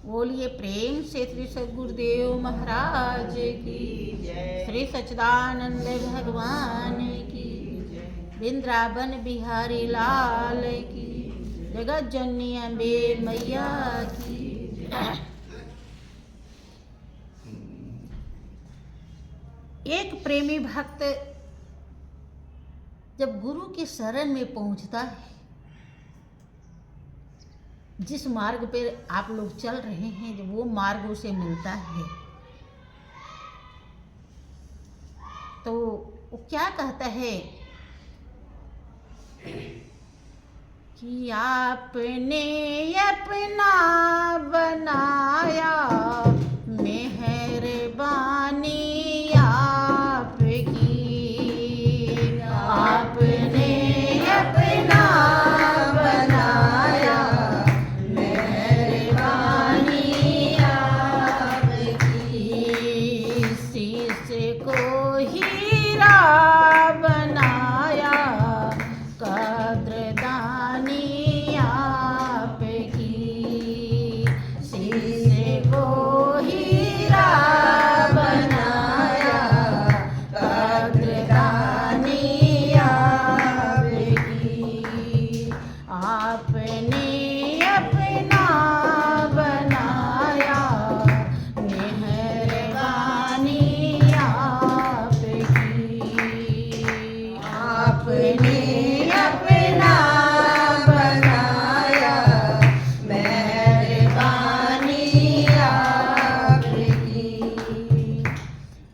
बोलिए प्रेम से श्री सद्गुरुदेव महाराज की जय। श्री सच्चिदानंद भगवान की जय। वृंदावन बिहारी लाल की जगत जननी अम्बे मैया की जय। एक प्रेमी भक्त जब गुरु के शरण में पहुंचता है, जिस मार्ग पे आप लोग चल रहे हैं, जब वो मार्ग उसे मिलता है तो वो क्या कहता है कि आपने अपना बनाया, मेहरबानी आपकी। आपने अपना बनाया, मेहरबानी आपकी। शीश को हीरा बनाया, कद्रदानी आपकी। शीश को हीरा बनाया, कद्रदानी आपकी। आपने अपना बनाया, मेहरबानी आपकी। आपने अपना बनाया, मेहरबानी आपकी।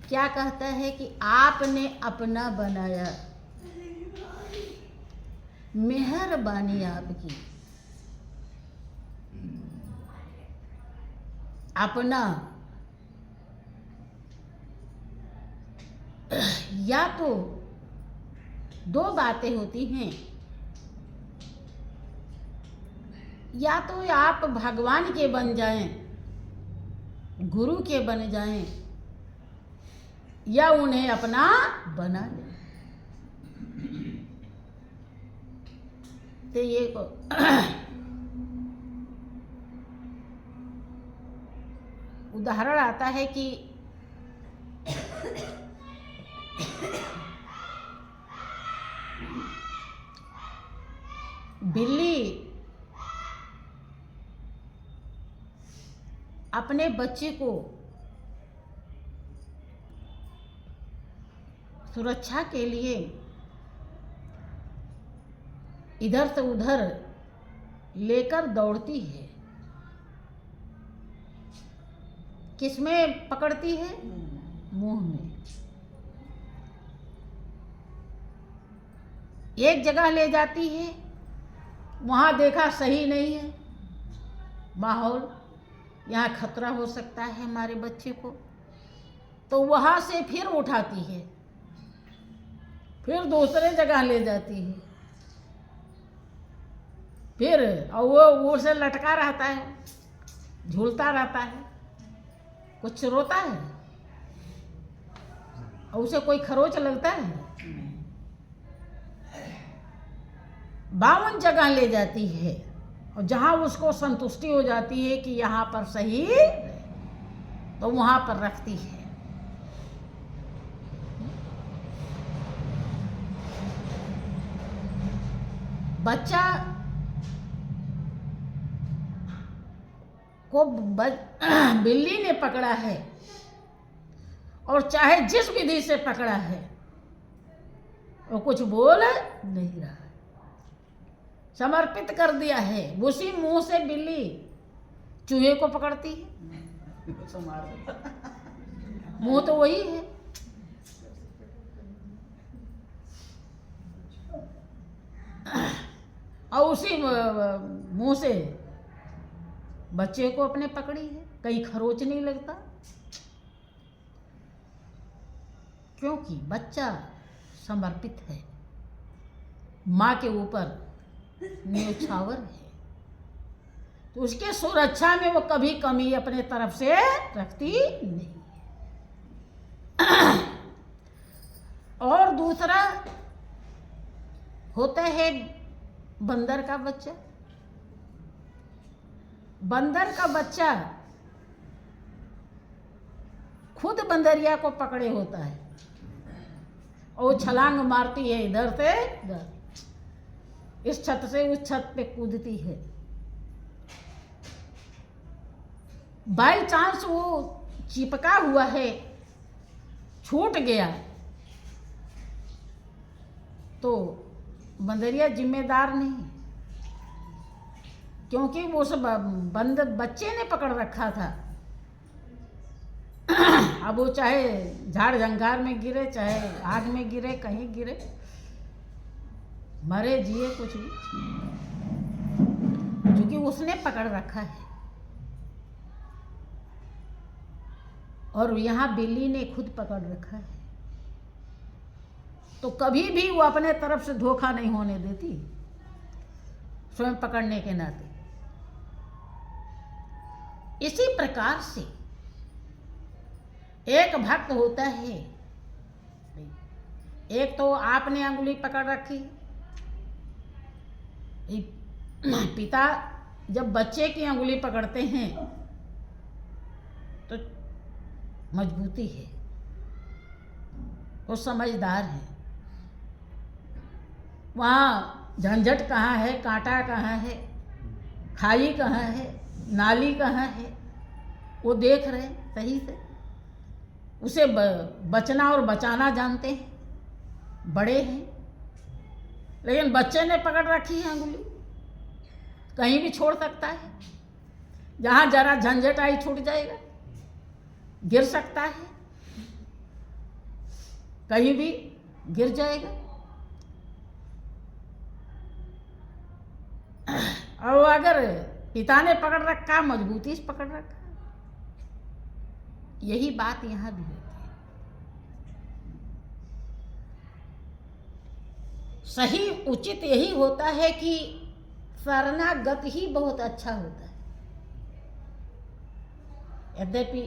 क्या कहता है कि आपने अपना बनाया, मेहरबानी आपकी। अपना या तो दो बातें होती हैं, या तो आप भगवान के बन जाएं, गुरु के बन जाएं, या उन्हें अपना बना लें। तो ये उदाहरण आता है कि बिल्ली अपने बच्चे को सुरक्षा के लिए इधर से उधर लेकर दौड़ती है। किसमें पकड़ती है? मुंह में। एक जगह ले जाती है, वहां देखा सही नहीं है माहौल, यहाँ खतरा हो सकता है हमारे बच्चे को, तो वहां से फिर उठाती है, फिर दूसरे जगह ले जाती है, फिर और वो उसे लटका रहता है, झूलता रहता है, कुछ रोता है और उसे कोई खरोच लगता है। 52 जगह ले जाती है और जहां उसको संतुष्टि हो जाती है कि यहाँ पर सही, तो वहां पर रखती है। बच्चा को बिल्ली ने पकड़ा है और चाहे जिस विधि से पकड़ा है, वो कुछ बोल नहीं रहा है, समर्पित कर दिया है। उसी मुंह से बिल्ली चूहे को पकड़ती है, मुंह तो वही है। और उसी मुंह से बच्चे को अपने पकड़ी है, कहीं खरोच नहीं लगता, क्योंकि बच्चा समर्पित है, माँ के ऊपर न्योछावर है, तो उसके सुरक्षा में वो कभी कमी अपने तरफ से रखती नहीं। और दूसरा होता है बंदर का बच्चा। बंदर का बच्चा खुद बंदरिया को पकड़े होता है और वो छलांग मारती है इधर से उधर, इस छत से उस छत पे कूदती है। बाई चांस वो चिपका हुआ है, छूट गया तो बंदरिया जिम्मेदार नहीं, क्योंकि वो उस बच्चे ने पकड़ रखा था। अब वो चाहे झाड़ झंकार में गिरे, चाहे आग में गिरे, कहीं गिरे, मरे जिए कुछ भी, क्योंकि उसने पकड़ रखा है। और यहाँ बिल्ली ने खुद पकड़ रखा है, तो कभी भी वो अपने तरफ से धोखा नहीं होने देती, स्वयं पकड़ने के नाते। इसी प्रकार से एक भक्त होता है, एक तो आपने अंगुली पकड़ रखी, पिता जब बच्चे की अंगुली पकड़ते हैं तो मजबूती है, वो समझदार है, वहाँ झंझट कहाँ है, कांटा कहाँ है, खाई कहाँ है, नाली कहाँ है, वो देख रहे सही से, उसे बचना और बचाना जानते हैं, बड़े हैं। लेकिन बच्चे ने पकड़ रखी है अंगुली, कहीं भी छोड़ सकता है, जहाँ जरा झंझट आई छूट जाएगा, गिर सकता है, कहीं भी गिर जाएगा। और अगर पिता ने पकड़ रखा, मजबूती से पकड़ रखा, यही बात यहाँ भी होती है। सही उचित यही होता है कि शरणागत ही बहुत अच्छा होता है। यद्यपि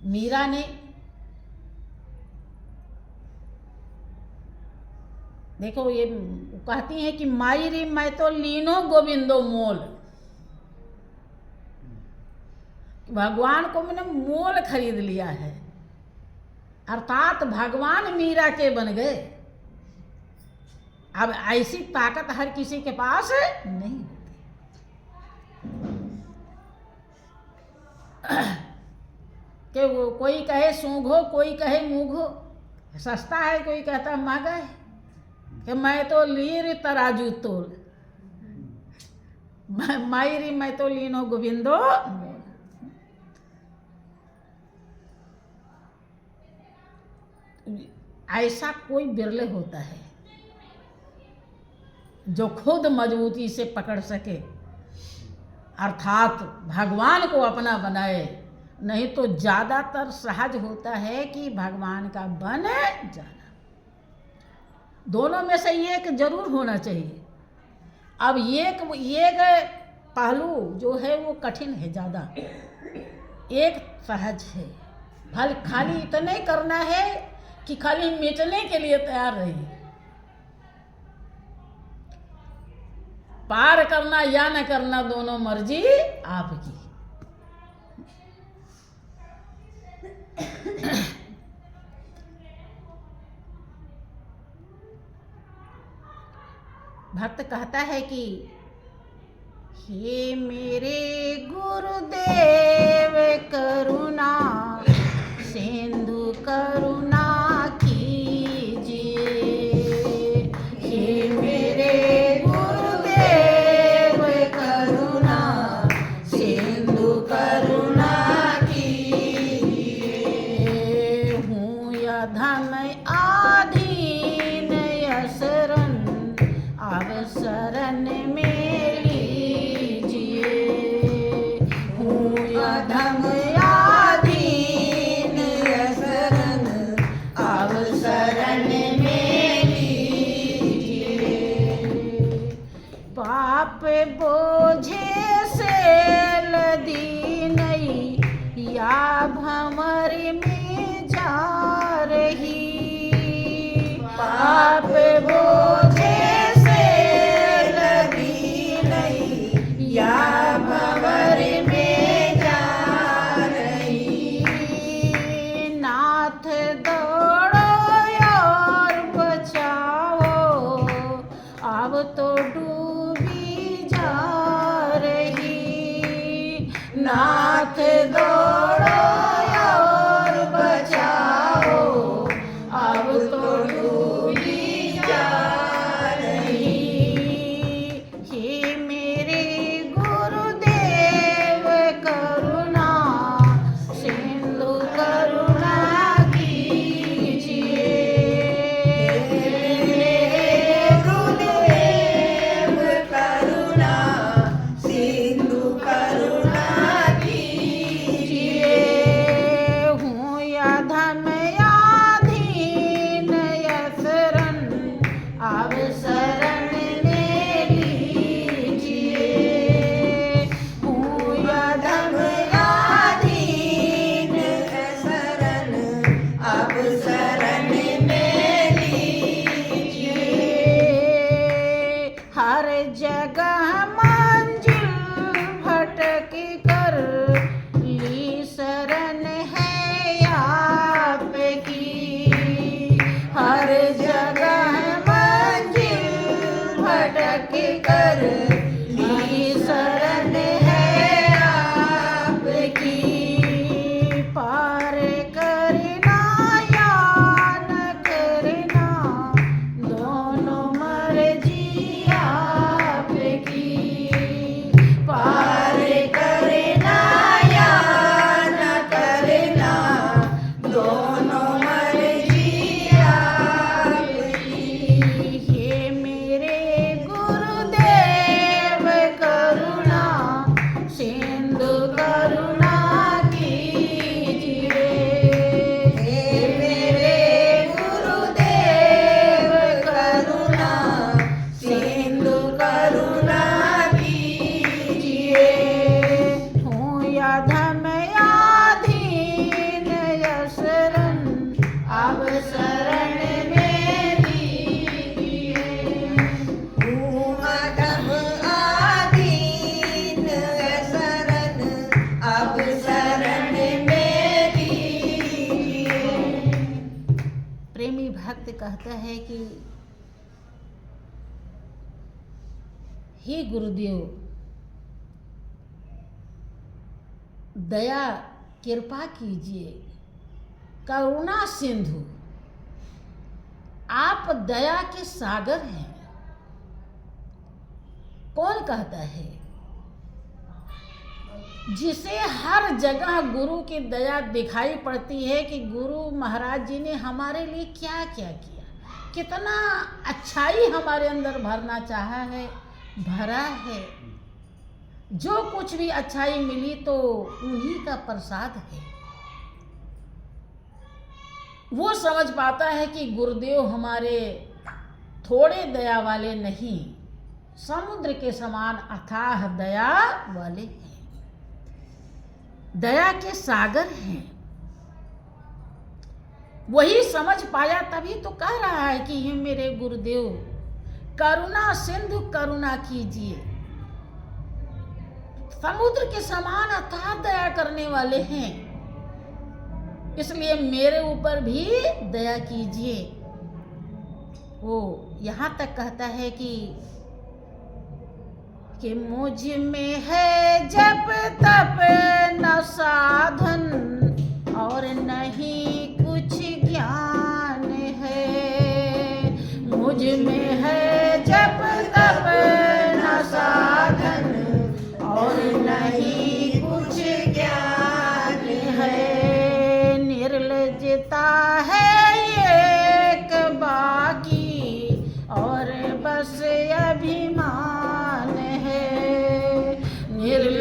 मीरा ने देखो, ये कहती है कि माई री मैं तो लीनो गोविंदो मोल, भगवान को मैंने मोल खरीद लिया है, अर्थात भगवान मीरा के बन गए। अब ऐसी ताकत हर किसी के पास नहीं होती। कि वो कोई कहे सूंघो, कोई कहे मूंघो, सस्ता है, कोई कहता महंगा है, कि मैं तो लीर तराजू तोल, मायरी मैं तो लीनो गोविंदो। ऐसा कोई बिरले होता है जो खुद मजबूती से पकड़ सके, अर्थात भगवान को अपना बनाए। नहीं तो ज्यादातर सहज होता है कि भगवान का बन जाना। दोनों में से एक जरूर होना चाहिए। अब एक पहलू जो है वो कठिन है ज़्यादा, एक सहज है। खाली इतना ही करना है कि खाली मिटने के लिए तैयार रहिए, पार करना या न करना दोनों मर्जी आपकी। भक्त कहता है कि हे मेरे गुरुदेव करुणा सिंधु करुणा कीजिए, हे मेरे गुरुदेव करुणा सिंधु करुणा कीजिए। हूँ या धन आधीन यसरन अवसरन में लीजिए, हूँ नाथ दौड़ो और बचाओ, अब तो डूबी जा रही। हे मेरे गुरुदेव करुणा सिंधु करुणा कीजिए। मेरे गुरुदेव करुणा सिंधु करुणा कीजिए। हूँ या धम याधीन यसरन, अब शरण ले लीजिए। हूँ या धम याधीन यसरन, अब शरण में लीजिए। हर जगह मंजिल भटक कर ली शरण है आपकी। हर जगह मंजिल भटक कर ली शरण है आपकी। पार करना या न करना, दोनों मर्जी आपकी। पार करना या न करना, दोनों मर्जी आपकी। हे मेरे गुरुदेव करुणा सिंधु करुणा कीजिए। हे मेरे गुरुदेव करुणा सिंधु करुणा कीजिए। हूँ या धम याधीन यसरन, अब शरण में लीजिए। हूँ अधम आधीन यसरन, अब शरण में लीजिए। प्रेमी भक्त कहता है कि हे गुरुदेव, दया कृपा कीजिए, करुणा सिंधु, आप दया के सागर हैं। कौन कहता है? जिसे हर जगह गुरु की दया दिखाई पड़ती है कि गुरु महाराज जी ने हमारे लिए क्या क्या किया, कितना अच्छाई हमारे अंदर भरना चाहा है, भरा है। जो कुछ भी अच्छाई मिली तो उन्हीं का प्रसाद है। वो समझ पाता है कि गुरुदेव हमारे थोड़े दया वाले नहीं, समुद्र के समान अथाह दया वाले हैं, दया के सागर हैं। वही समझ पाया तभी तो कह रहा है कि हे मेरे गुरुदेव करुणा सिंधु करुणा कीजिए। समुद्र के समान अथाह दया करने वाले हैं, इसलिए मेरे ऊपर भी दया कीजिए। वो यहाँ तक कहता है कि मुझ में है जप तप न साधन, और नहीं कुछ ज्ञान है। मुझ में है जप तप न साधन, और नहीं कुछ ज्ञान है। निर्लजता है एक बाकी, और बस अभिमान है। निर्लजता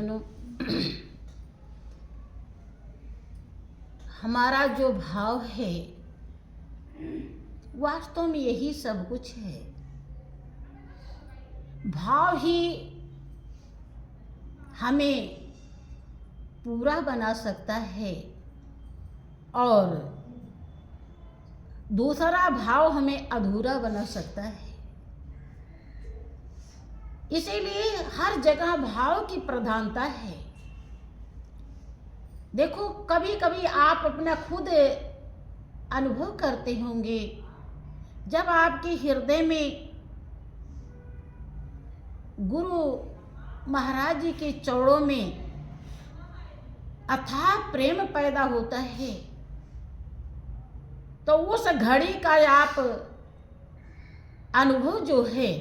सज्जनों, हमारा जो भाव है वास्तव में यही सब कुछ है। भाव ही हमें पूरा बना सकता है और दूसरा भाव हमें अधूरा बना सकता है। इसीलिए हर जगह भाव की प्रधानता है। देखो, कभी कभी आप अपना खुद अनुभव करते होंगे, जब आपके हृदय में गुरु महाराज जी के चरणों में अथाह प्रेम पैदा होता है, तो उस घड़ी का आप अनुभव जो है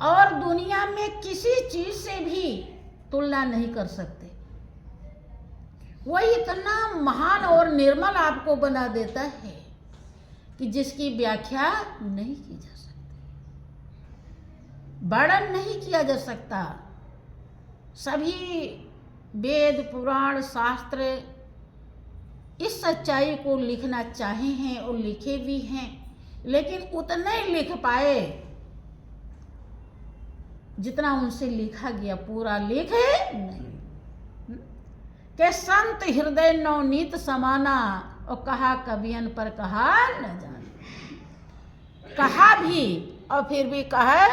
और दुनिया में किसी चीज से भी तुलना नहीं कर सकते। वो इतना महान और निर्मल आपको बना देता है कि जिसकी व्याख्या नहीं की जा सकती, वर्णन नहीं किया जा सकता। सभी वेद पुराण शास्त्र इस सच्चाई को लिखना चाहे हैं और लिखे भी हैं, लेकिन उतने लिख पाए जितना उनसे लिखा गया, पूरा लिखे नहीं। के संत हृदय नवनीत समाना, और कहा कवियन पर कहा न जाने। कहा भी और फिर भी कहा